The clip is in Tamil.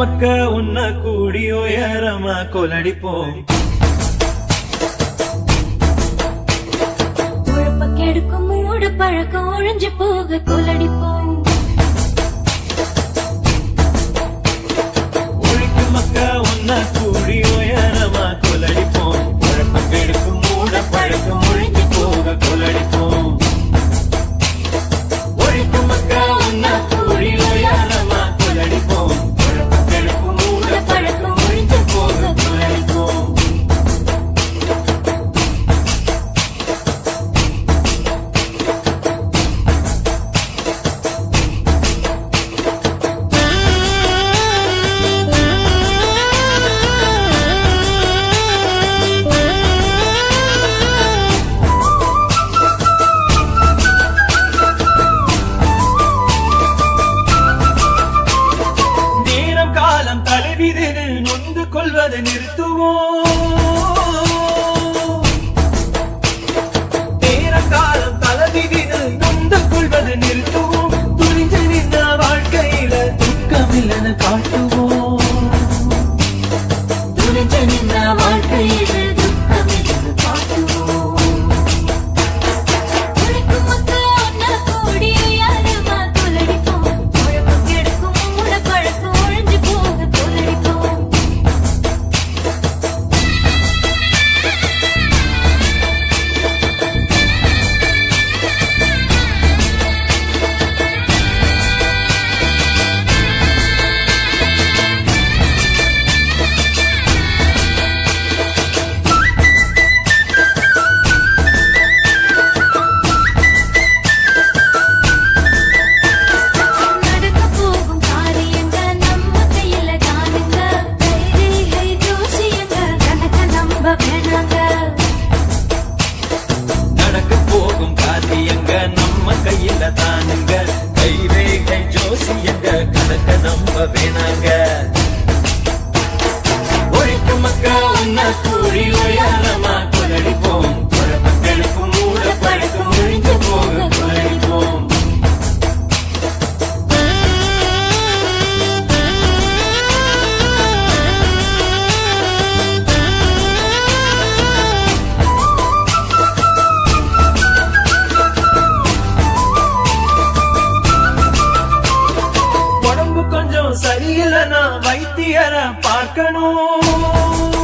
மக்க உன்ன கூடி உயரமா கொலடிப்போம். உழப்ப கெடுக்கும் மூட பழக்கம் ஒழிஞ்சு போக கொலடிப்போம். ஒழிக்கு மக்க உன்ன கூடி உயரமா கொலடிப்போம். உழப்ப கெடுக்கும் மூட பழக்கம் ஒழிஞ்சு போக கொலடிப்போம். ஒழிக்கு மக்க உன்ன கூடி உயரமா கொலடிப்போம். உழப்ப கெடுக்கும் மூட பழக்கம் ஒழிஞ்சு போக கொலடிப்போம். தலைவிதில் நொந்து கொள்வதை நிறுத்துவோம். நேரம் காலம் தலைவிதில் நொந்து கொள்வதை நிறுத்துவோம். துணிஞ்சு நின்ற வாழ்க்கையில துக்கமில்லன்னு காட்டுவோம். துணிஞ்சு நின்ற வாழ்க்கையில துக்கமில்லன்னு காட்டுவோம். உழைக்கும் மக்கள் ஒன்னா கூடி உயரமா கொலடிப்போம். உழப்ப கெடுக்கும் மூட பழக்கம் ஒழிஞ்சு போக கொலடிப்போம். நடக்க போகும் காரியங்க நம்ம கையில தானுங்க. கைரேகை ஜோசியங்க கணக்க நம்ப வேணாங்க. நடக்க போகும் காரியங்க நம்ம கையில தானுங்க. கைரேகை ஜோசியங்க கணக்க நம்ப வேணாங்க. ஒழிக்கு மக்க உன்ன கூடி உயரமா கொலடிப்போம். குழப்பங்களுக்கும் மூட பழக்கம் ஒழிஞ்சு போக கொலடிப்போம். உடம்பு கொஞ்சம் சரியில்லைன்னா வைத்தியரை பார்க்கணும்.